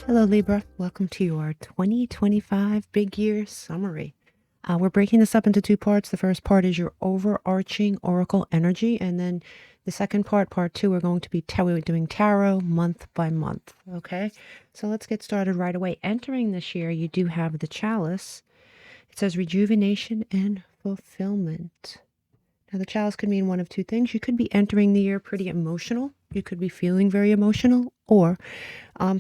Hello, Libra. Welcome to your 2025 Big Year Summary. We're breaking this up into two parts. The first part is your overarching oracle energy, and then the second part, part two, we're going to be we're doing tarot month by month. Okay, so let's get started right away. Entering this year, you do have the chalice. It says rejuvenation and fulfillment. Now, the chalice could mean one of two things. You could be entering the year pretty emotional. You could be feeling very emotional, or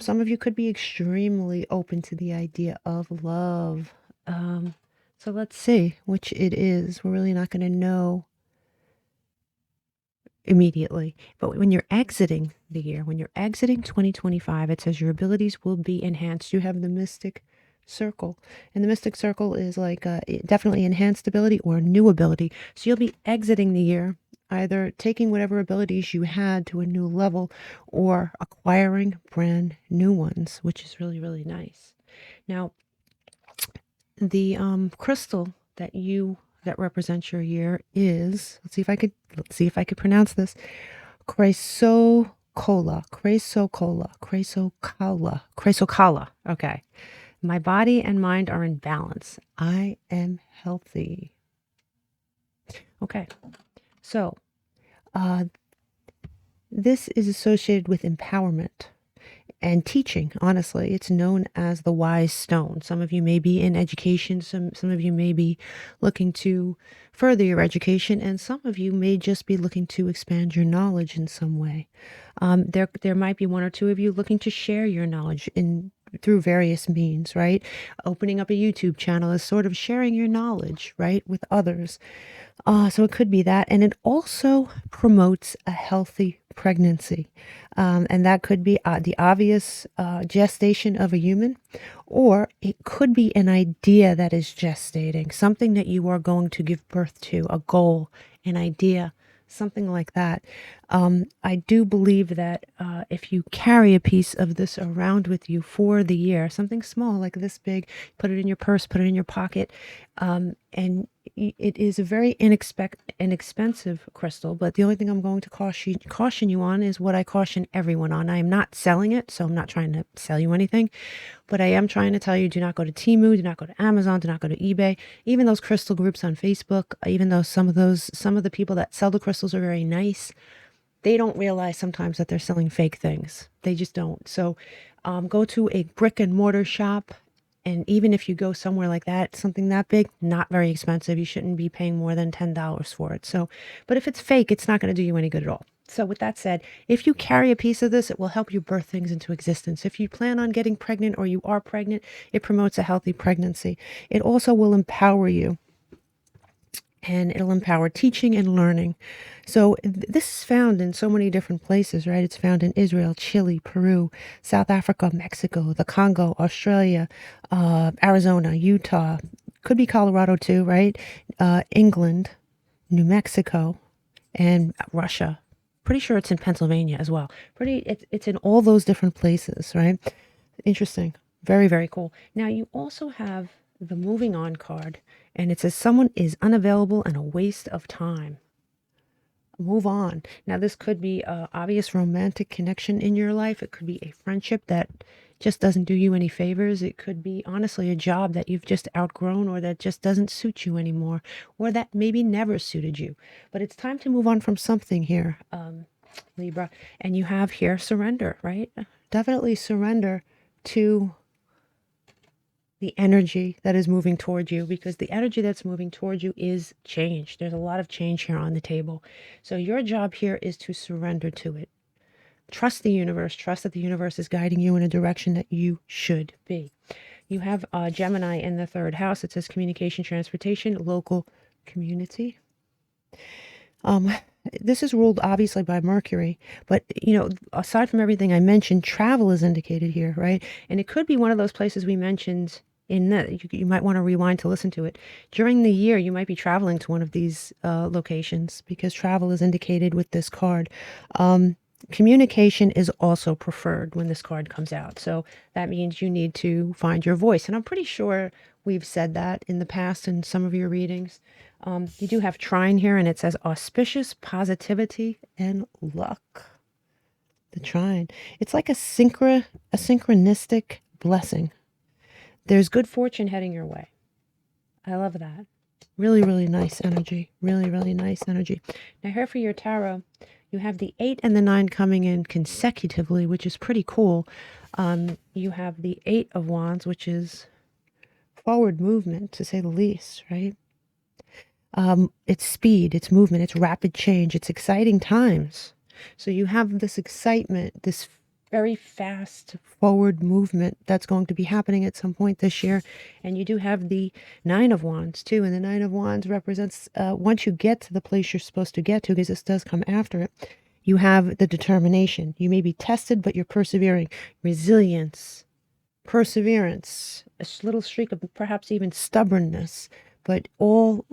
some of you could be extremely open to the idea of love. So let's see which it is. We're really not going to know immediately. But when you're exiting the year, when you're exiting 2025, it says your abilities will be enhanced. You have the mystic circle, and the mystic circle is like definitely enhanced ability or new ability. So you'll be exiting the year either taking whatever abilities you had to a new level or acquiring brand new ones, which is really, really nice. Now, the crystal that represents your year is, let's see if I could pronounce this, Chrysocala. Okay. My body and mind are in balance. I am healthy. Okay. So, this is associated with empowerment and teaching. Honestly, it's known as the wise stone. Some of you may be in education, some of you may be looking to further your education, and some of you may just be looking to expand your knowledge in some way. There might be one or two of you looking to share your knowledge through various means, right? Opening up a YouTube channel is sort of sharing your knowledge, right, with others. So it could be that. And it also promotes a healthy pregnancy. And that could be the obvious gestation of a human, or it could be an idea that is gestating, something that you are going to give birth to, a goal, an idea, something like that. I do believe that if you carry a piece of this around with you for the year, something small like this big, put it in your purse, put it in your pocket, and it is a very inexpensive crystal, but the only thing I'm going to caution you on is what I caution everyone on. I am not selling it, so I'm not trying to sell you anything, but I am trying to tell you, do not go to Temu, do not go to Amazon, do not go to eBay, even those crystal groups on Facebook, even though some of the people that sell the crystals are very nice, they don't realize sometimes that they're selling fake things. They just don't. So go to a brick and mortar shop. And even if you go somewhere like that, something that big, not very expensive. You shouldn't be paying more than $10 for it. So, but if it's fake, it's not going to do you any good at all. So with that said, if you carry a piece of this, it will help you birth things into existence. If you plan on getting pregnant or you are pregnant, it promotes a healthy pregnancy. It also will empower you, and it'll empower teaching and learning. So this is found in so many different places, right? It's found in Israel, Chile, Peru, South Africa, Mexico, the Congo, Australia, Arizona, Utah, could be Colorado too, right? England, New Mexico, and Russia. Pretty sure it's in Pennsylvania as well. It's in all those different places, right? Interesting. Very, very cool. Now you also have the moving on card, and it says someone is unavailable and a waste of time. Move on. Now this could be a obvious romantic connection in your life. It could be a friendship that just doesn't do you any favors. It could be honestly a job that you've just outgrown, or that just doesn't suit you anymore, or that maybe never suited you. But it's time to move on from something here, Libra. And you have here surrender, right? Definitely surrender to the energy that is moving toward you, because the energy that's moving toward you is change. There's a lot of change here on the table. So your job here is to surrender to it. Trust the universe. Trust that the universe is guiding you in a direction that you should be. You have Gemini in the third house. It says communication, transportation, local community. This is ruled obviously by Mercury, but aside from everything I mentioned, travel is indicated here, right? And it could be one of those places we mentioned in that you might want to rewind to listen to it. During the year, you might be traveling to one of these locations, because travel is indicated with this card. Communication is also preferred when this card comes out. So that means you need to find your voice. And I'm pretty sure we've said that in the past in some of your readings. You do have trine here, and it says auspicious positivity and luck. The trine. It's like a synchronistic blessing. There's good fortune heading your way. I love that. Really, really nice energy. Really, really nice energy. Now here for your tarot, you have the 8 and the 9 coming in consecutively, which is pretty cool. You have the 8 of Wands, which is forward movement, to say the least, right? It's speed, it's movement, it's rapid change, it's exciting times. So you have this excitement, this very fast forward movement that's going to be happening at some point this year. And you do have the 9 of Wands too. And the 9 of Wands represents once you get to the place you're supposed to get to, because this does come after it, you have the determination. You may be tested, but you're persevering. Resilience, perseverance, a little streak of perhaps even stubbornness, but all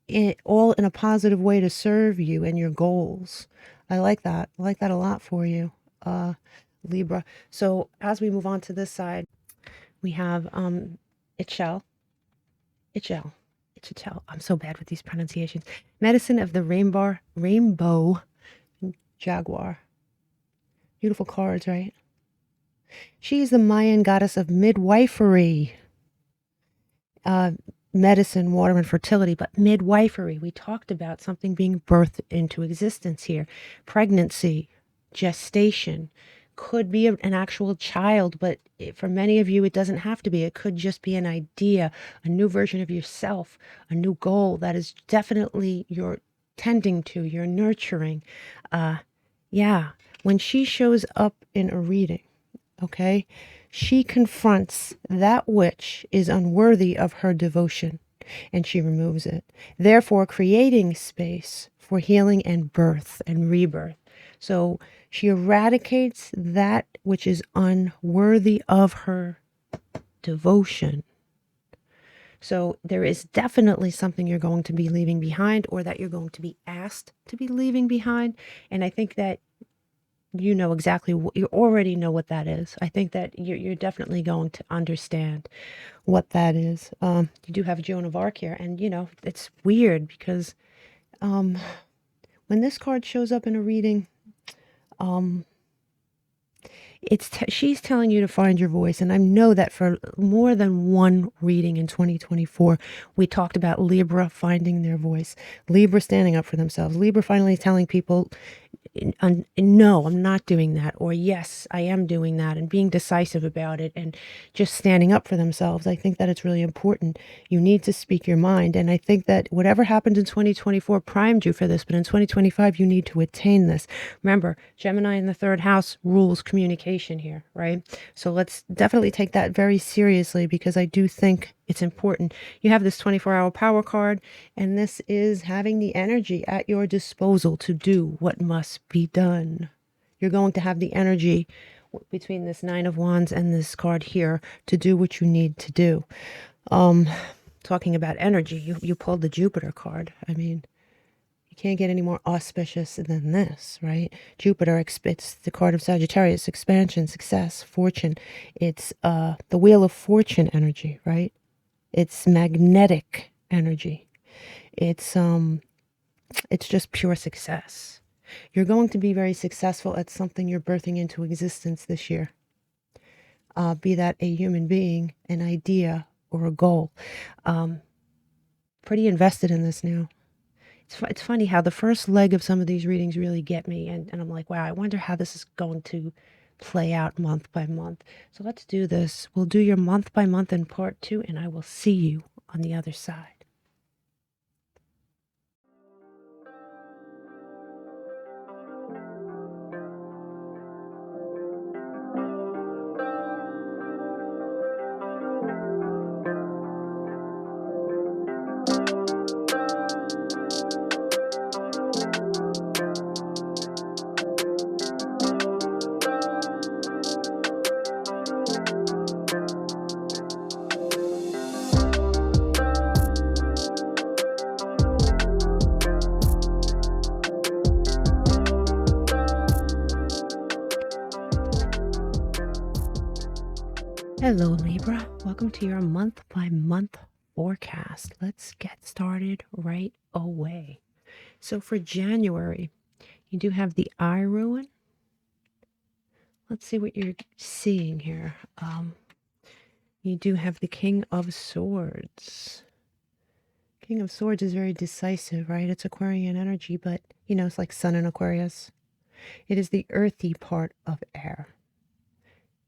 in a positive way to serve you and your goals. I like that. I like that a lot for you, Libra. So as we move on to this side, we have it shall. I'm so bad with these pronunciations. Medicine of the rainbow jaguar. Beautiful cards, right? She is the Mayan goddess of midwifery. Medicine, water, and fertility, but midwifery. We talked about something being birthed into existence here. Pregnancy, gestation, could be an actual child, but for many of you, it doesn't have to be. It could just be an idea, a new version of yourself, a new goal that is definitely you're tending to, you're nurturing. Yeah, when she shows up in a reading, okay, she confronts that which is unworthy of her devotion, and she removes it, therefore creating space for healing and birth and rebirth. So she eradicates that which is unworthy of her devotion. So there is definitely something you're going to be leaving behind, or that you're going to be asked to be leaving behind. And I think that you know exactly what you already know what that is. I think that you're definitely going to understand what that is. You do have Joan of Arc here, and you know it's weird because when this card shows up in a reading, she's telling you to find your voice. And I know that for more than one reading in 2024, we talked about Libra finding their voice, Libra standing up for themselves, Libra finally telling people, no, I'm not doing that, or yes, I am doing that, and being decisive about it and just standing up for themselves. I think that it's really important. You need to speak your mind. And I think that whatever happened in 2024 primed you for this, but in 2025, you need to attain this. Remember, Gemini in the 3rd house rules communication here, right? So let's definitely take that very seriously, because I do think it's important. You have this 24-hour power card, and this is having the energy at your disposal to do what must be done. You're going to have the energy between this 9 of Wands and this card here to do what you need to do. Talking about energy, you pulled the Jupiter card. I mean, you can't get any more auspicious than this, right? Jupiter, it's the card of Sagittarius, expansion, success, fortune. It's the Wheel of Fortune energy, right? It's magnetic energy. It's just pure success. You're going to be very successful at something you're birthing into existence this year. Be that a human being, an idea, or a goal. Pretty invested in this now. It's funny how the first leg of some of these readings really get me, and I'm like, wow, I wonder how this is going to play out month by month. So let's do this. We'll do your month by month in part 2, and I will see you on the other side. Hello, Libra. Welcome to your month by month forecast. Let's get started right away. So for January, you do have the eye ruin, Let's see what you're seeing here. You do have the King of Swords. King of Swords is very decisive, right? It's Aquarian energy, but, you know, it's like Sun in Aquarius. It is the earthy part of air.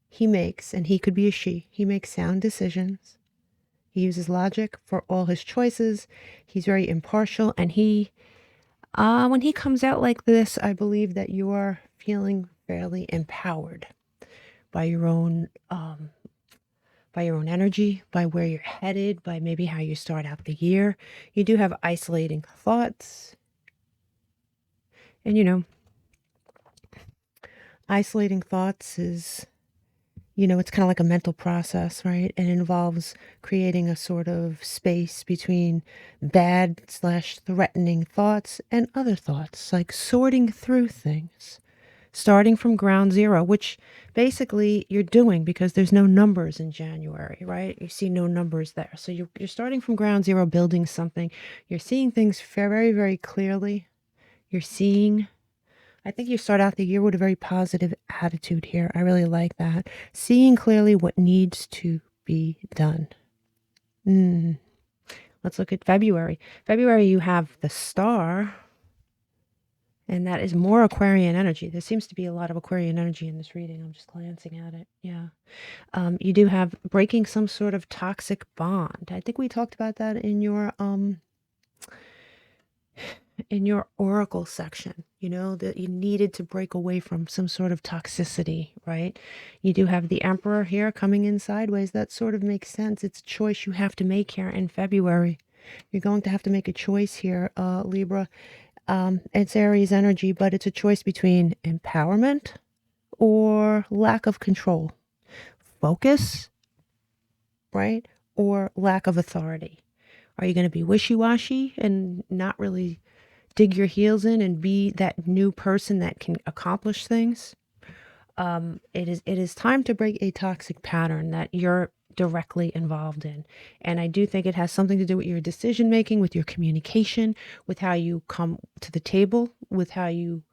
He makes, and he could be a she, he makes sound decisions. He uses logic for all his choices. He's very impartial, and when he comes out like this, I believe that you are feeling fairly empowered by your own energy, by where you're headed, by maybe how you start out the year. You do have isolating thoughts. And, you know, isolating thoughts is, you know, it's kind of like a mental process, right? It involves creating a sort of space between bad/threatening thoughts and other thoughts, like sorting through things, starting from ground zero, which basically you're doing because there's no numbers in January, right? You see no numbers there. So you're starting from ground zero, building something. You're seeing things very, very clearly. I think you start out the year with a very positive attitude here. I really like that. Seeing clearly what needs to be done. Let's look at February. February, you have the Star, and that is more Aquarian energy. There seems to be a lot of Aquarian energy in this reading. I'm just glancing at it. Yeah. You do have breaking some sort of toxic bond. I think we talked about that in your oracle section, you know, that you needed to break away from some sort of toxicity, right? You do have the Emperor here coming in sideways. That sort of makes sense. It's a choice you have to make here in February. You're going to have to make a choice here, Libra. It's Aries energy, but it's a choice between empowerment or lack of control, focus, right? Or lack of authority. Are you going to be wishy-washy and not really dig your heels in and be that new person that can accomplish things? It is time to break a toxic pattern that you're directly involved in. And I do think it has something to do with your decision making, with your communication, with how you come to the table, with how you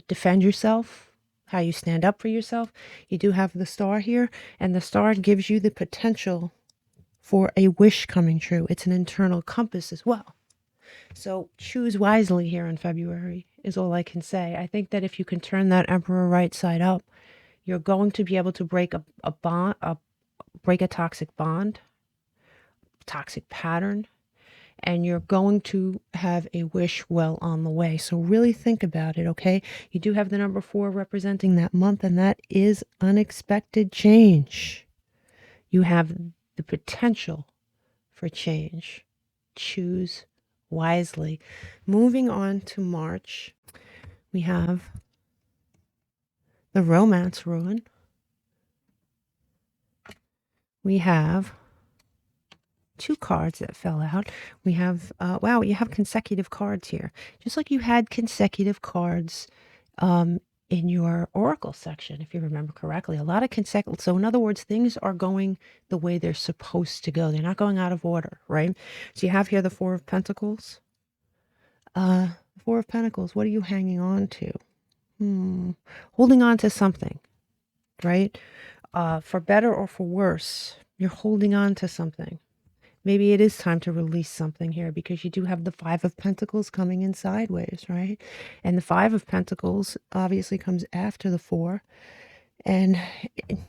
defend yourself, how you stand up for yourself. You do have the Star here, and the Star gives you the potential for a wish coming true. It's an internal compass as well. So choose wisely here in February is all I can say. I think that if you can turn that Emperor right side up, you're going to be able to break break a toxic bond, toxic pattern, and you're going to have a wish well on the way. So really think about it, okay? You do have the number 4 representing that month, and that is unexpected change. You have the potential for change. Choose wisely. Moving on to March, we have the romance ruin. We have 2 cards that fell out. We have, wow, you have consecutive cards here. Just like you had consecutive cards in your oracle section, if you remember correctly. A lot of consecutive. So in other words, things are going the way they're supposed to go. They're not going out of order, right? So you have here the 4 of Pentacles. 4 of Pentacles, what are you hanging on to? Holding on to something, right? For better or for worse, you're holding on to something. Maybe it is time to release something here because you do have the 5 of Pentacles coming in sideways, right? And the 5 of Pentacles obviously comes after the 4. And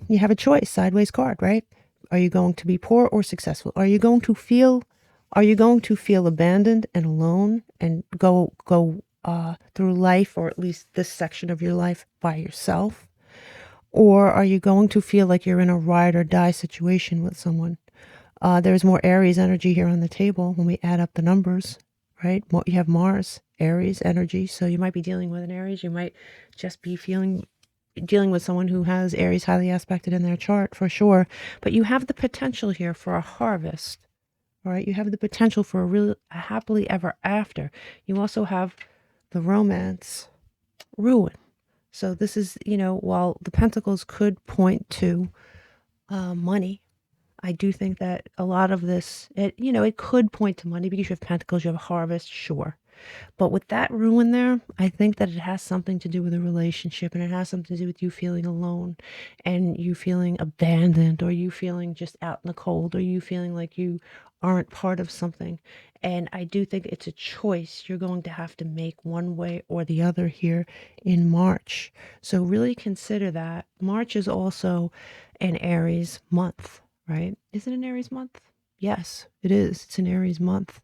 you have a choice, sideways card, right? Are you going to be poor or successful? Are you going to feel abandoned and alone and go through life, or at least this section of your life, by yourself? Or are you going to feel like you're in a ride or die situation with someone? There's more Aries energy here on the table when we add up the numbers, right? You have Mars, Aries energy. So you might be dealing with an Aries. You might just be dealing with someone who has Aries highly aspected in their chart, for sure. But you have the potential here for a harvest, all right? You have the potential for a happily ever after. You also have the romance ruin. So this is, you know, while the Pentacles could point to money, I do think that a lot of this, it could point to money because you have Pentacles, you have a harvest, sure. But with that ruin there, I think that it has something to do with a relationship, and it has something to do with you feeling alone and you feeling abandoned, or you feeling just out in the cold, or you feeling like you aren't part of something. And I do think it's a choice you're going to have to make one way or the other here in March. So really consider that. March is also an Aries month, right? Is it an Aries month? Yes, it is. It's an Aries month.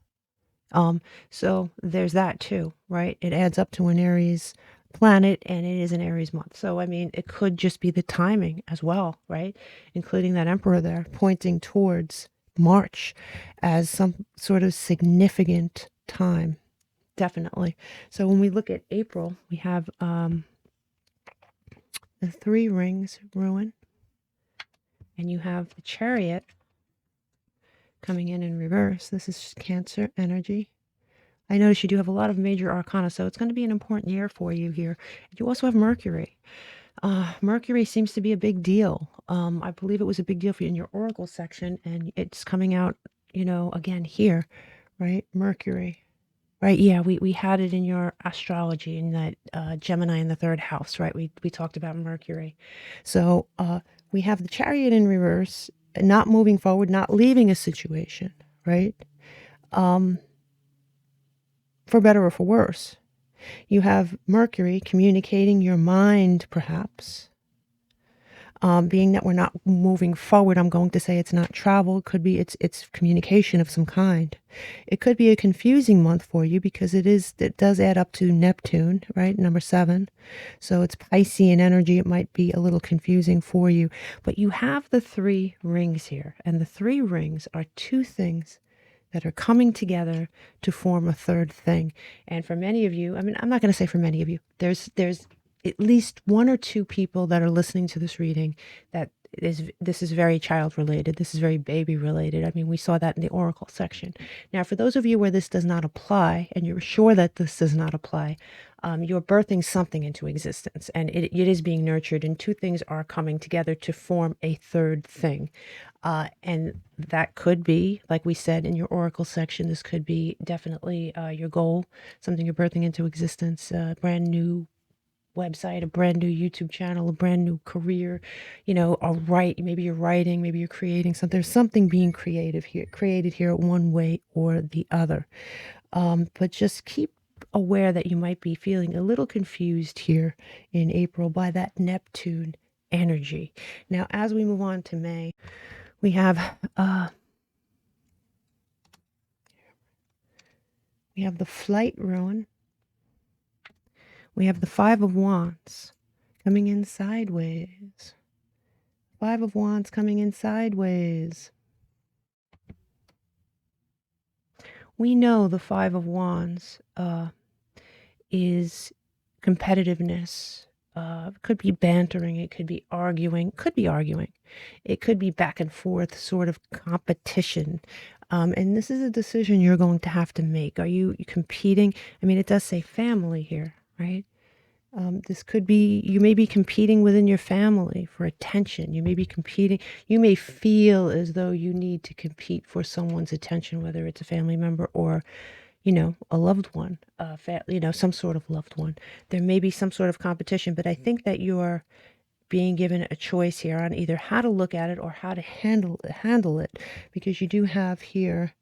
So there's that too, right? It adds up to an Aries planet, and it is an Aries month. So, I mean, it could just be the timing as well, right? Including that emperor there pointing towards March as some sort of significant time. Definitely. So when we look at April, we have the three rings ruin, and you have the Chariot coming in reverse. This is Cancer energy. I notice you do have a lot of major arcana, so it's going to be an important year for you here. You also have Mercury. Mercury seems to be a big deal. I believe it was a big deal for you in your oracle section, and it's coming out, again here, right? Mercury. Right, yeah, we had it in your astrology in that Gemini in the third house, right? We talked about Mercury. So we have the Chariot in reverse, not moving forward, not leaving a situation, right? For better or for worse. You have Mercury communicating your mind, perhaps. Being that we're not moving forward, I'm going to say it's not travel. It could be it's communication of some kind. It could be a confusing month for you because it does add up to Neptune, right? Number 7. So it's Piscean energy. It might be a little confusing for you. But you have the 3 rings here. And the 3 rings are 2 things that are coming together to form a third thing. And for many of you, I mean, I'm not going to say for many of you, there's at least 1 or 2 people that are listening to this reading that this is very child related. This is very baby related. I mean, we saw that in the oracle section. Now, for those of you where this does not apply, and you're sure that this does not apply, you're birthing something into existence, and it is being nurtured, and 2 things are coming together to form a third thing. And that could be, like we said in your oracle section, this could be definitely your goal, something you're birthing into existence, a brand new website, a brand new YouTube channel, a brand new career, maybe you're writing, maybe you're creating something. There's something being created here one way or the other. But just keep aware that you might be feeling a little confused here in April by that Neptune energy. Now, as we move on to May, we have the flight ruin. We have the 5 of Wands coming in sideways. 5 of Wands coming in sideways. We know the 5 of Wands is competitiveness. It could be bantering. It could be arguing. It could be back and forth sort of competition. And this is a decision you're going to have to make. Are you competing? I mean, it does say family here, right? This could be, you may be competing within your family for attention. You may be competing. You may feel as though you need to compete for someone's attention, whether it's a family member or, a loved one, some sort of loved one. There may be some sort of competition, but I think that you're being given a choice here on either how to look at it or how to handle it, because you do have here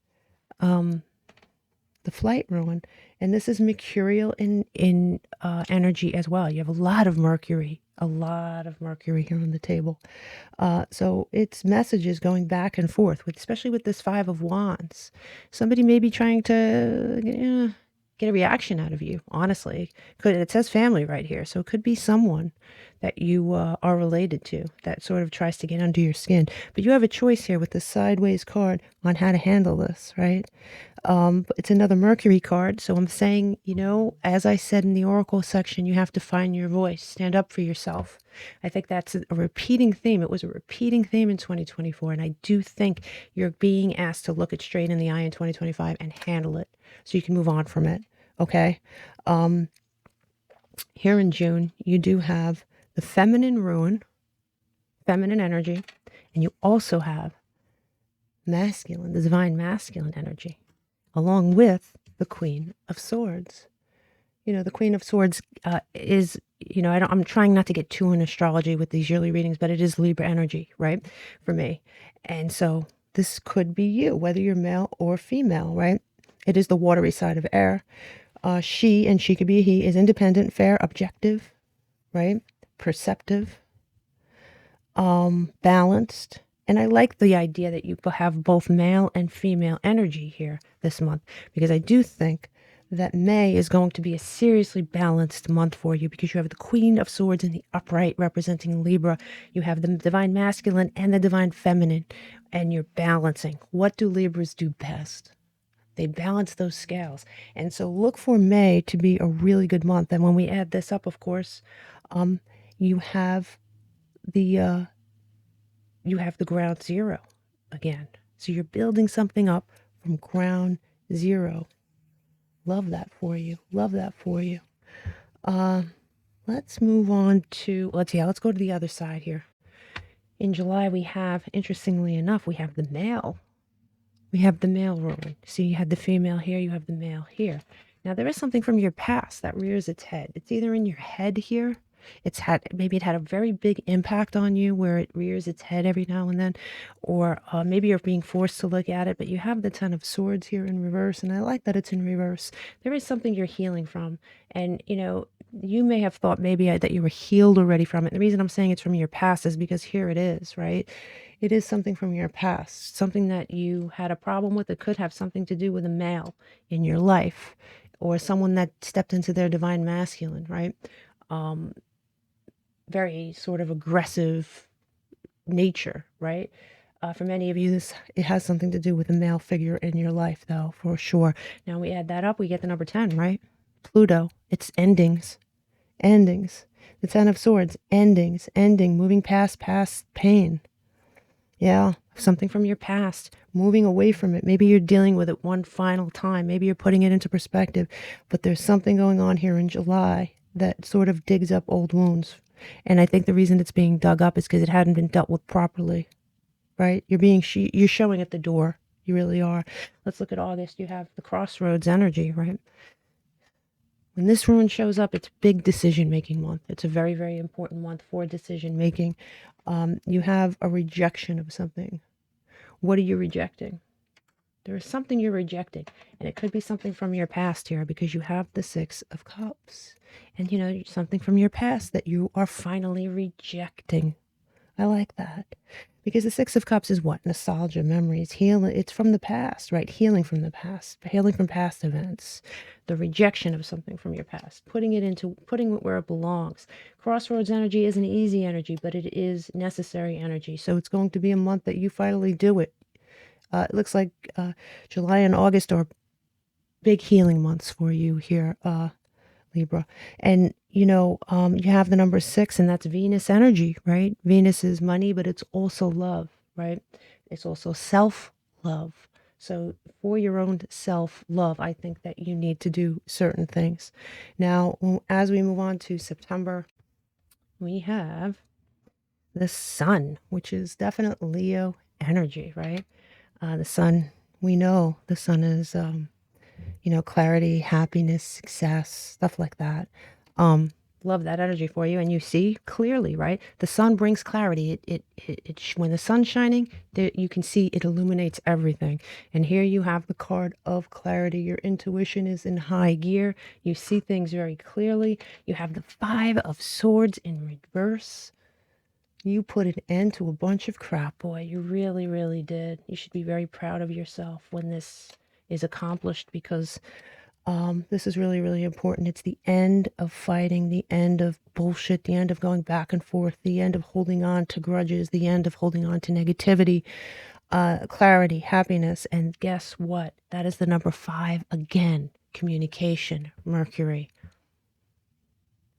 the flight ruin, and this is mercurial in energy as well. You have a lot of Mercury here on the table. So it's messages going back and forth, especially with this 5 of Wands. Somebody may be trying to get a reaction out of you, honestly. It says family right here, so it could be someone that you are related to that sort of tries to get under your skin. But you have a choice here with the sideways card on how to handle this, right? It's another Mercury card, so I'm saying, as I said in the oracle section, you have to find your voice, stand up for yourself. I think that's a repeating theme. It was a repeating theme in 2024, and I do think you're being asked to look it straight in the eye in 2025 and handle it so you can move on from it, okay? Here in June, you do have the feminine ruin, feminine energy, and you also have masculine, the divine masculine energy, along with the Queen of Swords. The Queen of Swords is, I'm trying not to get too in astrology with these yearly readings, but it is Libra energy, right? For me. And so this could be you, whether you're male or female, right? It is the watery side of air. She, and she could be a he, is independent, fair, objective, right? Perceptive, balanced. And I like the idea that you have both male and female energy here this month, because I do think that May is going to be a seriously balanced month for you, because you have the Queen of Swords in the upright representing Libra. You have the divine masculine and the divine feminine, and you're balancing. What do Libras do best? They balance those scales. And so look for May to be a really good month. And when we add this up, of course, you have the ground zero again. So you're building something up from ground zero. Love that for you. Love that for you. Let's move on to, let's go to the other side here. In July, we have, interestingly enough, we have the male. We have the male ruling. So you had the female here, you have the male here. Now, there is something from your past that rears its head. It's either in your head here. Maybe it had a very big impact on you where it rears its head every now and then, or maybe you're being forced to look at it, but you have the Ten of Swords here in reverse, and I like that it's in reverse. There is something you're healing from, and you may have thought maybe that you were healed already from it. The reason I'm saying it's from your past is because here it is, right? It is something from your past, something that you had a problem with. It could have something to do with a male in your life, or someone that stepped into their divine masculine, right? Very sort of aggressive nature, right? For many of you, it has something to do with a male figure in your life, though, for sure. Now we add that up, we get the number 10, right? Pluto, it's endings. Endings. The Ten of Swords, endings, ending, moving past pain. Yeah, something from your past, moving away from it. Maybe you're dealing with it one final time. Maybe you're putting it into perspective. But there's something going on here in July that sort of digs up old wounds. And I think the reason it's being dug up is because it hadn't been dealt with properly, right? You're showing at the door. You really are. Let's look at August. You have the crossroads energy, right? When this rune shows up, it's big decision-making month. It's a very, very important month for decision-making. You have a rejection of something. What are you rejecting? There is something you're rejecting, and it could be something from your past here, because you have the Six of Cups, and something from your past that you are finally rejecting. I like that, because the Six of Cups is what? Nostalgia, memories, healing. It's from the past, right? Healing from the past, healing from past events, the rejection of something from your past, putting it where it belongs. Crossroads energy isn't easy energy, but it is necessary energy. So it's going to be a month that you finally do it. It looks like July and August are big healing months for you here, Libra. And, you have the number 6, and that's Venus energy, right? Venus is money, but it's also love, right? It's also self-love. So for your own self-love, I think that you need to do certain things. Now, as we move on to September, we have the sun, which is definite Leo energy, right? The sun, we know the sun is, clarity, happiness, success, stuff like that. Love that energy for you. And you see clearly, right? The sun brings clarity. When the sun's shining, you can see it illuminates everything. And here you have the card of clarity. Your intuition is in high gear. You see things very clearly. You have the Five of Swords in reverse. You put an end to a bunch of crap, boy. You really, really did. You should be very proud of yourself when this is accomplished, because this is really, really important. It's the end of fighting, the end of bullshit, the end of going back and forth, the end of holding on to grudges, the end of holding on to negativity, clarity, happiness. And guess what? That is the number 5 again. Communication, Mercury.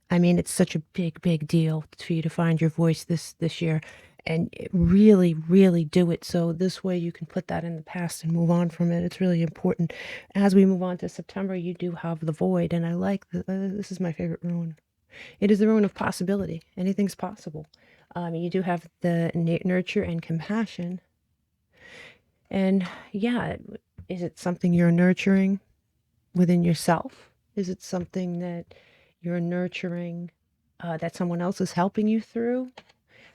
I mean, it's such a big, big deal for you to find your voice this year, and really, really do it. So this way you can put that in the past and move on from it. It's really important. As we move on to September, you do have the Void, and I like this is my favorite rune. It is the rune of possibility. Anything's possible. You do have the nurture and compassion. And yeah, is it something you're nurturing? within yourself? Is it something that you're nurturing that someone else is helping you through?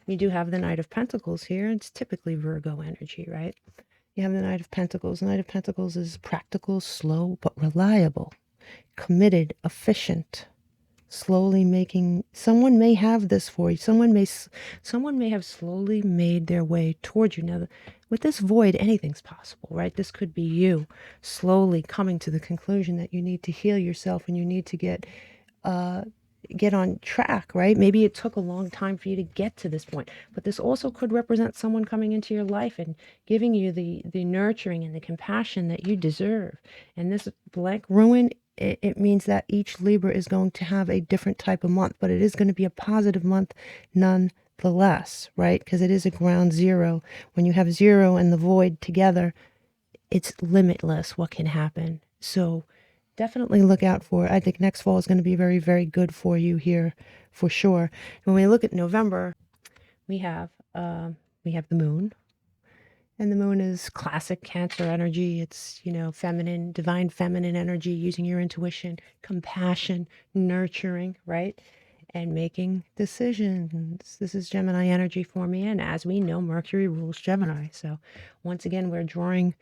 You do have the Knight of Pentacles here. It's typically Virgo energy, right? You have the Knight of Pentacles. The Knight of Pentacles is practical, slow, but reliable, committed, efficient, slowly making. Someone may have this for you. Someone may have slowly made their way towards you. Now, with this void, anything's possible, right? This could be you slowly coming to the conclusion that you need to heal yourself and you need to get on track, right? Maybe it took a long time for you to get to this point, but this also could represent someone coming into your life and giving you the nurturing and the compassion that you deserve. And this blank ruin, it means that each Libra is going to have a different type of month, but it is going to be a positive month nonetheless, right? Because it is a ground zero. When you have zero and the void together, it's limitless what can happen. So definitely look out for it. I think next fall is going to be very, very good for you here, for sure. When we look at November, we have the moon, and the moon is classic Cancer energy. It's, feminine, divine feminine energy, using your intuition, compassion, nurturing, right? And making decisions. This is Gemini energy for me. And as we know, Mercury rules Gemini. So once again, we're drawing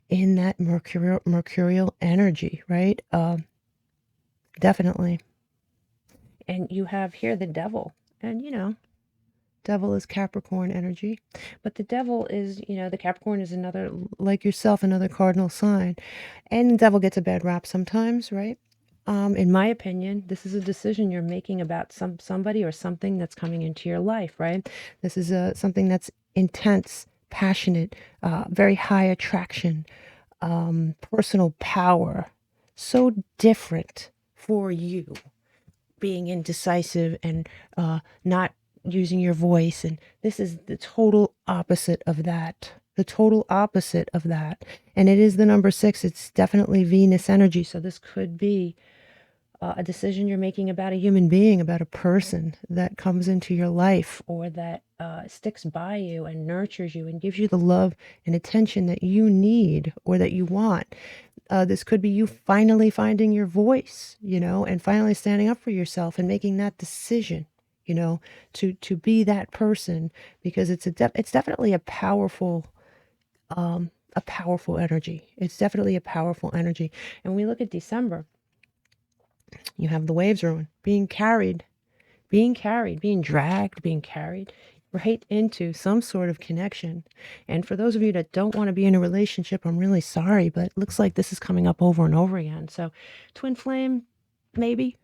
in that mercurial energy, right? Definitely. And you have here the devil. And, devil is Capricorn energy. But the devil is, the Capricorn is another, like yourself, another cardinal sign. And the devil gets a bad rap sometimes, right? In my opinion, this is a decision you're making about somebody or something that's coming into your life, right? This is something that's intense, passionate, very high attraction, personal power. So different for you, being indecisive and not using your voice. And this is the total opposite of that. The total opposite of that. And it is the number 6. It's definitely Venus energy. So this could be a decision you're making about a human being, about a person that comes into your life, or that sticks by you and nurtures you and gives you the love and attention that you need or that you want. This could be you finally finding your voice, and finally standing up for yourself and making that decision, to be that person, because it's definitely a powerful energy. It's definitely a powerful energy. And when we look at December, you have the waves ruin, being dragged, being carried right into some sort of connection. And for those of you that don't want to be in a relationship, I'm really sorry, but it looks like this is coming up over and over again. So twin flame, maybe.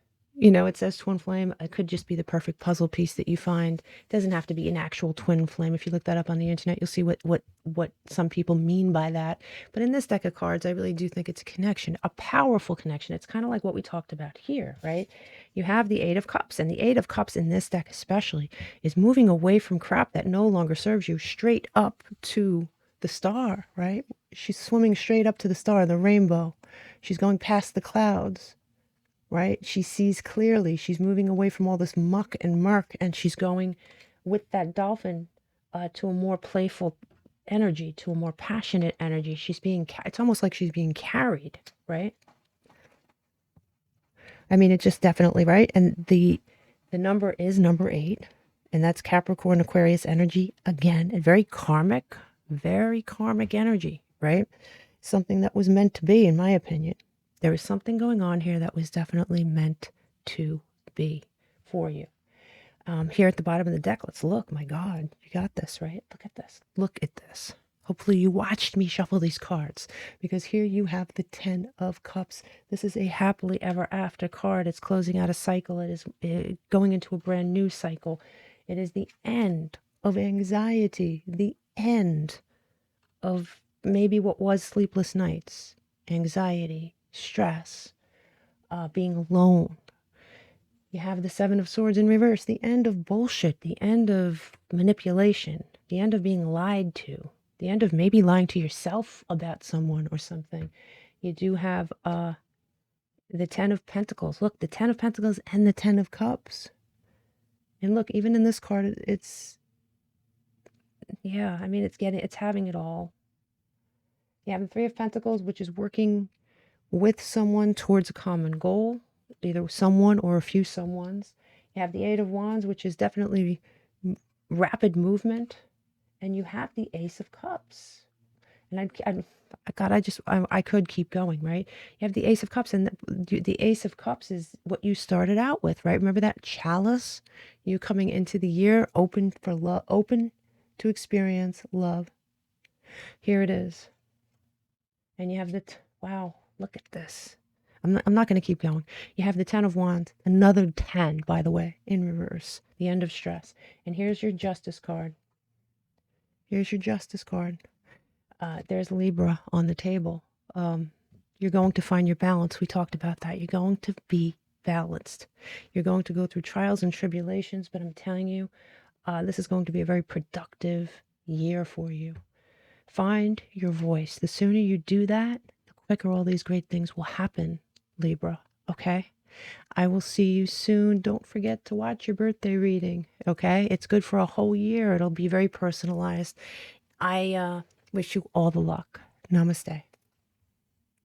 It says twin flame. It could just be the perfect puzzle piece that you find. It doesn't have to be an actual twin flame. If you look that up on the internet, you'll see what some people mean by that. But in this deck of cards, I really do think it's a connection, a powerful connection. It's kind of like what we talked about here, right? You have the 8 of Cups, and the 8 of Cups in this deck especially is moving away from crap that no longer serves you, straight up to the star, right? She's swimming straight up to the star, the rainbow. She's going past the clouds. Right? She sees clearly. She's moving away from all this muck and murk, and she's going with that dolphin to a more playful energy, to a more passionate energy. It's almost like she's being carried, right? I mean, it's just definitely right. And the number is number 8, and that's Capricorn Aquarius energy. Again, a very karmic energy, right? Something that was meant to be, in my opinion. There is something going on here that was definitely meant to be for you. Here at the bottom of the deck, let's look. My God, you got this, right? Look at this. Look at this. Hopefully you watched me shuffle these cards, because here you have the 10 of Cups. This is a happily ever after card. It's closing out a cycle. It is going into a brand new cycle. It is the end of anxiety, the end of maybe what was sleepless nights, anxiety, stress, being alone. You have the 7 of Swords in reverse, the end of bullshit, the end of manipulation, the end of being lied to, the end of maybe lying to yourself about someone or something. You do have the 10 of Pentacles. Look, the 10 of Pentacles and the 10 of Cups. And look, even in this card, it's having it all. You have the 3 of Pentacles, which is working with someone towards a common goal, either someone or a few someones. You have the Eight of Wands, which is definitely rapid movement, and you have the Ace of Cups. And God, I could keep going, right? You have the Ace of Cups, and the Ace of Cups is what you started out with, right? Remember that chalice? You coming into the year open for love, open to experience love. Here it is. And you have wow, look at this. I'm not going to keep going. You have the 10 of Wands, another 10, by the way, in reverse, the end of stress. And here's your Justice card. Here's your Justice card. There's Libra on the table. You're going to find your balance. We talked about that. You're going to be balanced. You're going to go through trials and tribulations, but I'm telling you, this is going to be a very productive year for you. Find your voice. The sooner you do that, the quicker all these great things will happen, Libra. Okay? I will see you soon. Don't forget to watch your birthday reading. Okay? It's good for a whole year. It'll be very personalized. I wish you all the luck. Namaste.